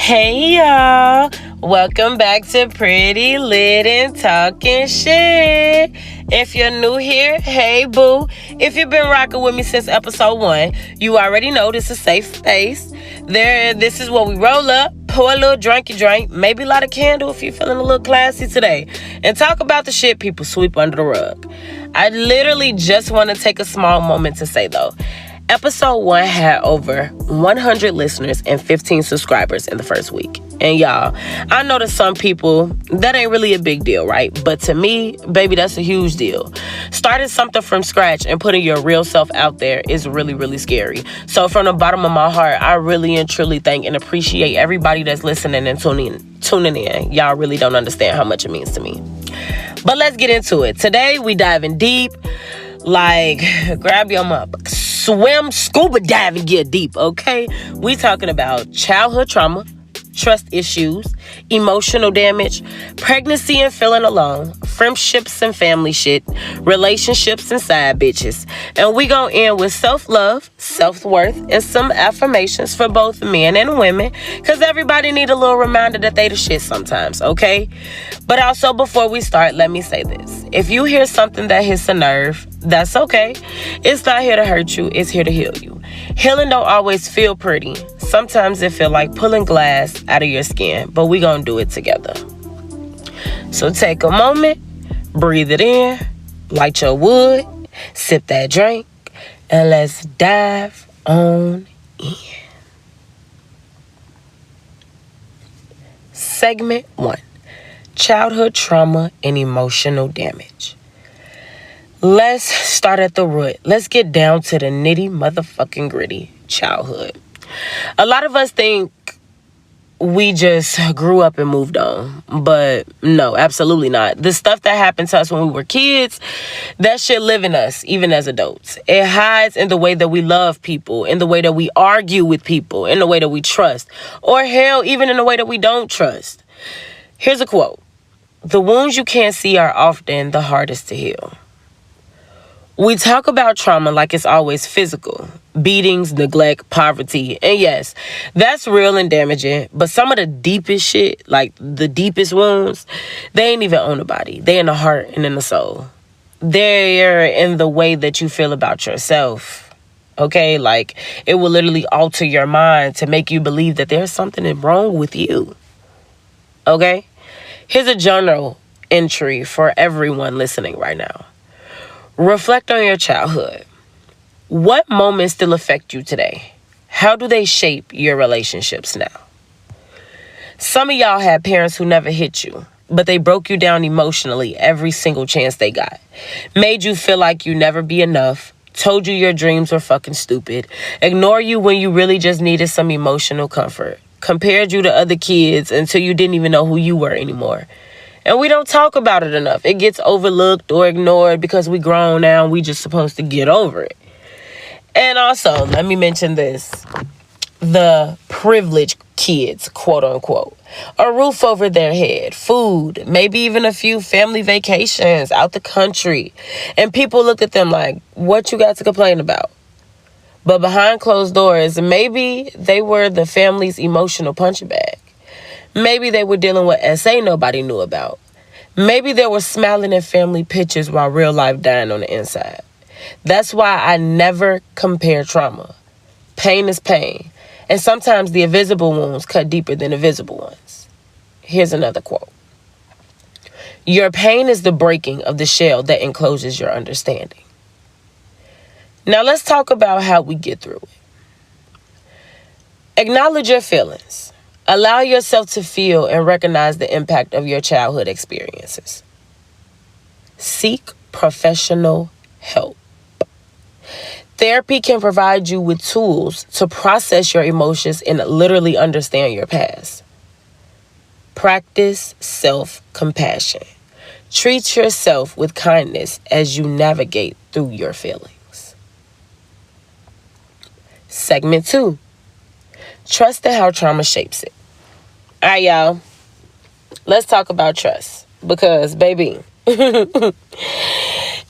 Hey y'all, welcome back to Pretty Lit and Talking Shit. If you're new here, hey boo. If you've been rocking with me since episode 1, you already know this is a safe space. This is where we roll up, pour a little drinky drink, maybe light a candle if you're feeling a little classy today, and talk about the shit people sweep under the rug. I literally just want to take a small moment to say though, Episode 1 had over 100 listeners and 15 subscribers in the first week. And y'all, I know to some people, that ain't really a big deal, right? But to me, baby, that's a huge deal. Starting something from scratch and putting your real self out there is really, really scary. So from the bottom of my heart, I really and truly thank and appreciate everybody that's listening and tuning in. Y'all really don't understand how much it means to me. But let's get into it. Today, we diving deep. Like, grab your mug, swim, scuba diving, get deep, okay? We talking about childhood trauma, trust issues, emotional damage, pregnancy and feeling alone, friendships and family shit, relationships and side bitches. And we gonna end with self-love, self-worth, and some affirmations for both men and women, because everybody need a little reminder that they the shit sometimes, okay? But also, before we start, let me say this. If you hear something that hits a nerve, that's okay. It's not here to hurt you. It's here to heal you. Healing don't always feel pretty. Sometimes it feel like pulling glass out of your skin, but we gonna do it together. So take a moment, breathe it in, light your wood, sip that drink, and let's dive on in. Segment 1. Childhood trauma and emotional damage. Let's start at the root. Let's get down to the nitty motherfucking gritty. Childhood. A lot of us think we just grew up and moved on. But no, absolutely not. The stuff that happened to us when we were kids, that shit live in us, even as adults. It hides in the way that we love people, in the way that we argue with people, in the way that we trust. Or hell, even in the way that we don't trust. Here's a quote. The wounds you can't see are often the hardest to heal. We talk about trauma like it's always physical. Beatings, neglect, poverty. And yes, that's real and damaging. But some of the deepest shit, like the deepest wounds, they ain't even on the body. They in the heart and in the soul. They're in the way that you feel about yourself. Okay? Like, it will literally alter your mind to make you believe that there's something wrong with you. Okay? Here's a journal entry for everyone listening right now. Reflect on your childhood. What moments still affect you today? How do they shape your relationships now? Some of y'all had parents who never hit you, but they broke you down emotionally every single chance they got. Made you feel like you never be enough. Told you your dreams were fucking stupid. Ignore you when you really just needed some emotional comfort. Compared you to other kids until you didn't even know who you were anymore. And we don't talk about it enough. It gets overlooked or ignored because we grown now and we just supposed to get over it. And also, let me mention this. The privileged kids, quote unquote. A roof over their head, food, maybe even a few family vacations out the country. And people looked at them like, what you got to complain about? But behind closed doors, maybe they were the family's emotional punching bag. Maybe they were dealing with SA nobody knew about. Maybe they were smiling at family pictures while real life dying on the inside. That's why I never compare trauma. Pain is pain. And sometimes the invisible wounds cut deeper than the visible ones. Here's another quote. Your pain is the breaking of the shell that encloses your understanding. Now let's talk about how we get through it. Acknowledge your feelings. Allow yourself to feel and recognize the impact of your childhood experiences. Seek professional help. Therapy can provide you with tools to process your emotions and literally understand your past. Practice self-compassion. Treat yourself with kindness as you navigate through your feelings. Segment 2. Trust and how trauma shapes it. All right, y'all. Let's talk about trust. Because, baby,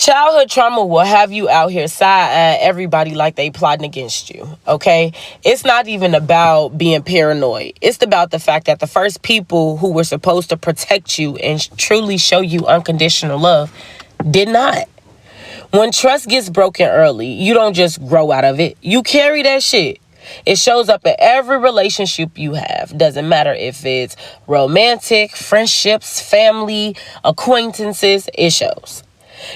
Childhood trauma will have you out here side-eyeing everybody like they plotting against you, okay? It's not even about being paranoid. It's about the fact that the first people who were supposed to protect you and truly show you unconditional love did not. When trust gets broken early, you don't just grow out of it. You carry that shit. It shows up in every relationship you have. Doesn't matter if it's romantic, friendships, family, acquaintances, it shows.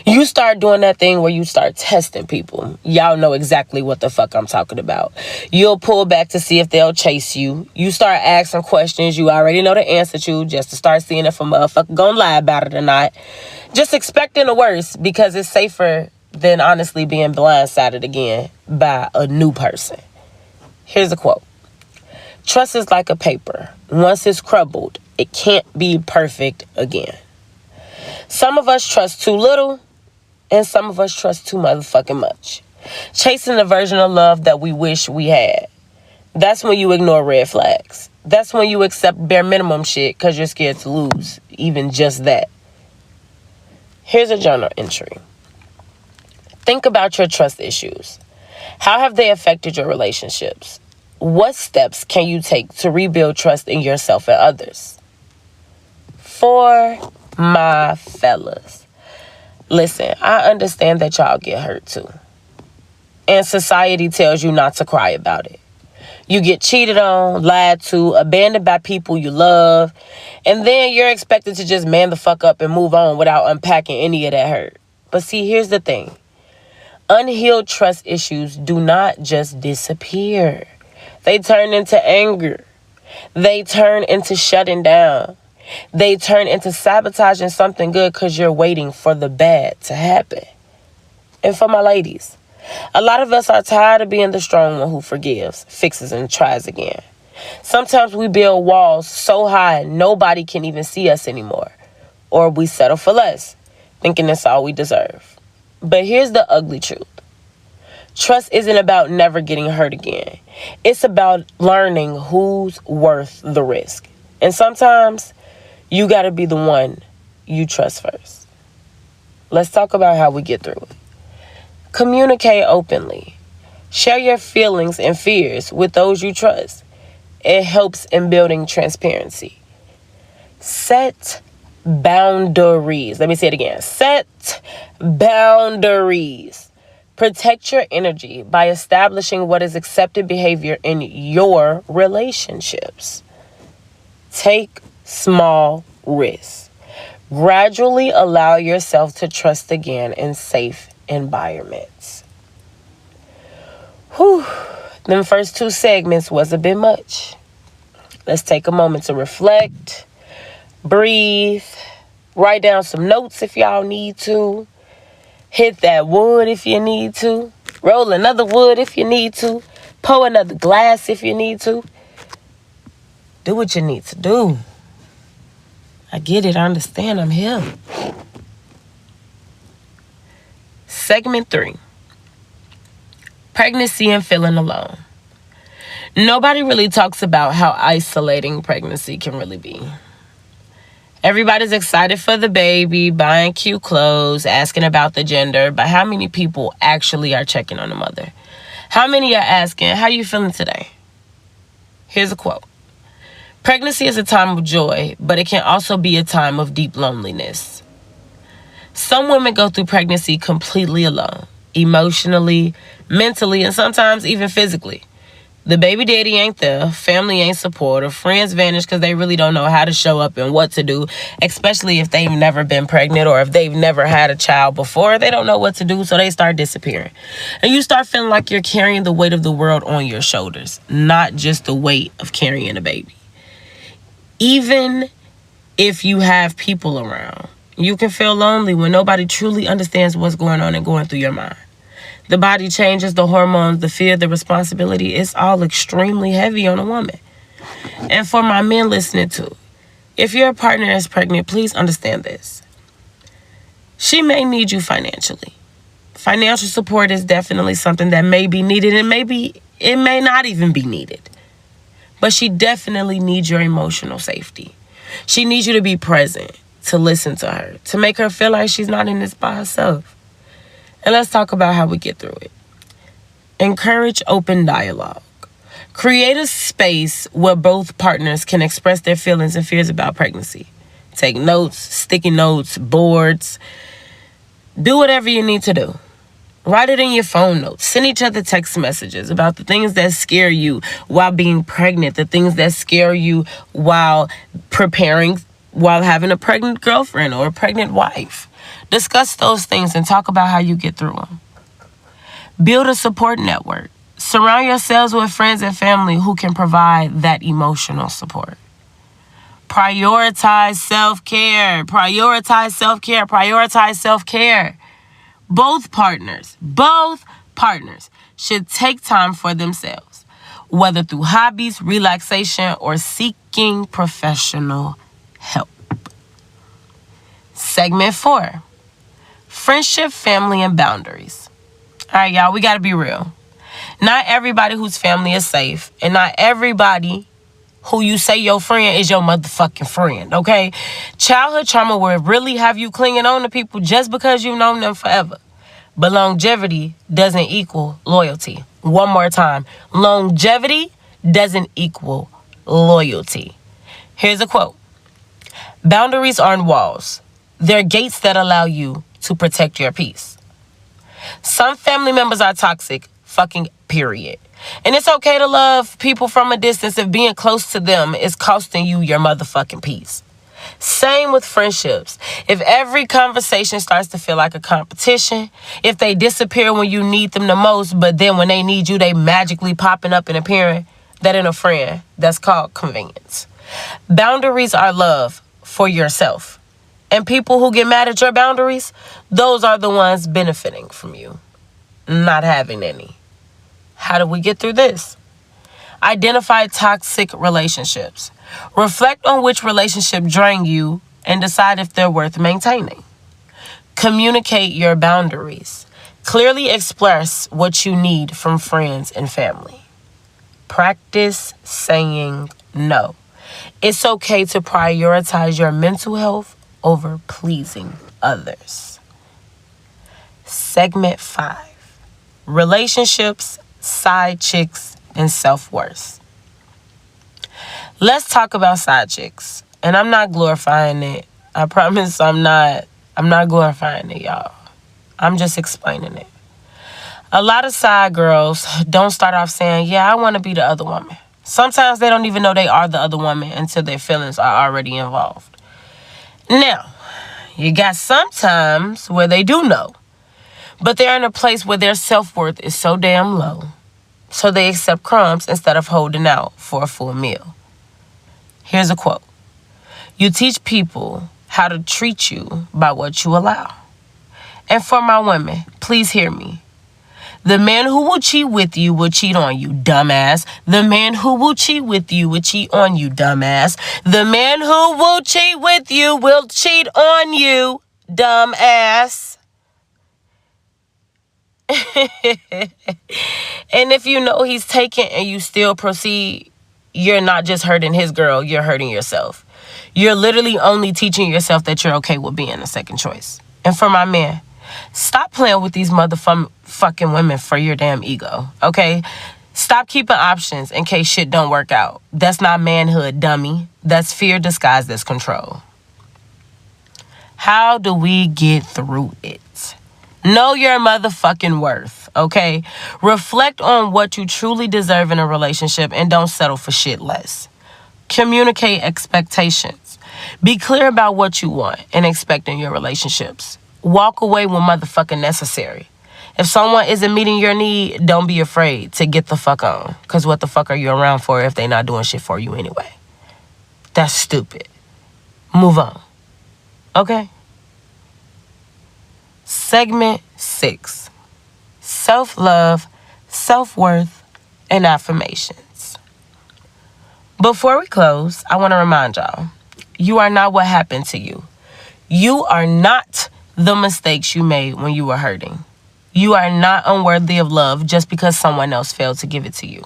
You start doing that thing where you start testing people. Y'all know exactly what the fuck I'm talking about. You'll pull back to see if they'll chase you. You start asking questions you already know the answer to just to start seeing if a motherfucker gonna lie about it or not. Just expecting the worst because it's safer than honestly being blindsided again by a new person. Here's a quote. Trust is like a paper. Once it's crumbled, it can't be perfect again. Some of us trust too little, and some of us trust too motherfucking much. Chasing the version of love that we wish we had. That's when you ignore red flags. That's when you accept bare minimum shit because you're scared to lose even just that. Here's a journal entry. Think about your trust issues. How have they affected your relationships? What steps can you take to rebuild trust in yourself and others? For my fellas, listen, I understand that y'all get hurt too. And society tells you not to cry about it. You get cheated on, lied to, abandoned by people you love, and then you're expected to just man the fuck up and move on without unpacking any of that hurt. But see, here's the thing. Unhealed trust issues do not just disappear. They turn into anger. They turn into shutting down. They turn into sabotaging something good because you're waiting for the bad to happen. And for my ladies, a lot of us are tired of being the strong one who forgives, fixes, and tries again. Sometimes we build walls so high nobody can even see us anymore. Or we settle for less, thinking that's all we deserve. But here's the ugly truth. Trust isn't about never getting hurt again. It's about learning who's worth the risk. And sometimes you got to be the one you trust first. Let's talk about how we get through it. Communicate openly. Share your feelings and fears with those you trust. It helps in building transparency. Set boundaries. Let me say it again. Set boundaries. Protect your energy by establishing what is accepted behavior in your relationships. Take small risks. Gradually allow yourself to trust again in safe environments. Whew. Them first two segments was a bit much. Let's take a moment to reflect, breathe, write down some notes if y'all need to. Hit that wood if you need to. Roll another wood if you need to. Pour another glass if you need to. Do what you need to do. I get it. I understand. I'm here. Segment 3. Pregnancy and feeling alone. Nobody really talks about how isolating pregnancy can really be. Everybody's excited for the baby, buying cute clothes, asking about the gender, but how many people actually are checking on the mother? How many are asking, how you feeling today? Here's a quote. Pregnancy is a time of joy, but it can also be a time of deep loneliness. Some women go through pregnancy completely alone, emotionally, mentally, and sometimes even physically. The baby daddy ain't there, family ain't supportive, friends vanish because they really don't know how to show up and what to do, especially if they've never been pregnant or if they've never had a child before. They don't know what to do, so they start disappearing. And you start feeling like you're carrying the weight of the world on your shoulders, not just the weight of carrying a baby. Even if you have people around, you can feel lonely when nobody truly understands what's going on and going through your mind. The body changes, the hormones, the fear, the responsibility. It's all extremely heavy on a woman. And for my men listening too, if your partner is pregnant, please understand this. She may need you financially. Financial support is definitely something that may be needed, and maybe it may not even be needed. But she definitely needs your emotional safety. She needs you to be present, to listen to her, to make her feel like she's not in this by herself. And let's talk about how we get through it. Encourage open dialogue. Create a space where both partners can express their feelings and fears about pregnancy. Take notes, sticky notes, boards. Do whatever you need to do. Write it in your phone notes. Send each other text messages about the things that scare you while being pregnant, the things that scare you while preparing, while having a pregnant girlfriend or a pregnant wife. Discuss those things and talk about how you get through them. Build a support network. Surround yourselves with friends and family who can provide that emotional support. Prioritize self-care. Prioritize self-care. Prioritize self-care. Both partners should take time for themselves, whether through hobbies, relaxation, or seeking professional help. Segment 4. Friendship, family, and boundaries. All right, y'all, we got to be real. Not everybody whose family is safe, and not everybody who you say your friend is your motherfucking friend, okay? Childhood trauma will really have you clinging on to people just because you've known them forever. But longevity doesn't equal loyalty. One more time. Longevity doesn't equal loyalty. Here's a quote. Boundaries aren't walls. They're gates that allow you to protect your peace. Some family members are toxic, fucking period. And it's okay to love people from a distance if being close to them is costing you your motherfucking peace. Same with friendships. If every conversation starts to feel like a competition, if they disappear when you need them the most, but then when they need you, they magically popping up and appearing, that ain't a friend. That's called convenience. Boundaries are love for yourself. And people who get mad at your boundaries, those are the ones benefiting from you not having any. How do we get through this? Identify toxic relationships. Reflect on which relationship drain you and decide if they're worth maintaining. Communicate your boundaries. Clearly express what you need from friends and family. Practice saying no. It's okay to prioritize your mental health over pleasing others. Segment 5. Relationships, side chicks, and self-worth. Let's talk about side chicks. And I'm not glorifying it. I promise I'm not glorifying it, y'all. I'm just explaining it. A lot of side girls don't start off saying, yeah, I want to be the other woman. Sometimes they don't even know they are the other woman until their feelings are already involved. Now, you got some times where they do know, but they're in a place where their self-worth is so damn low, so they accept crumbs instead of holding out for a full meal. Here's a quote. You teach people how to treat you by what you allow. And for my women, please hear me. The man who will cheat with you will cheat on you, dumbass. The man who will cheat with you will cheat on you, dumbass. The man who will cheat with you will cheat on you, dumbass. And if you know he's taken and you still proceed, you're not just hurting his girl, you're hurting yourself. You're literally only teaching yourself that you're okay with being a second choice. And for my man, stop playing with these motherfucking women for your damn ego, okay? Stop keeping options in case shit don't work out. That's not manhood, dummy. That's fear disguised as control. How do we get through it? Know your motherfucking worth, okay? Reflect on what you truly deserve in a relationship and don't settle for shit less. Communicate expectations. Be clear about what you want and expect in your relationships. Walk away when motherfucking necessary. If someone isn't meeting your need, don't be afraid to get the fuck on. Because what the fuck are you around for if they not doing shit for you anyway? That's stupid. Move on. Okay? Segment 6. Self-love, self-worth, and affirmations. Before we close, I want to remind y'all, you are not what happened to you. You are not the mistakes you made when you were hurting. You are not unworthy of love just because someone else failed to give it to you.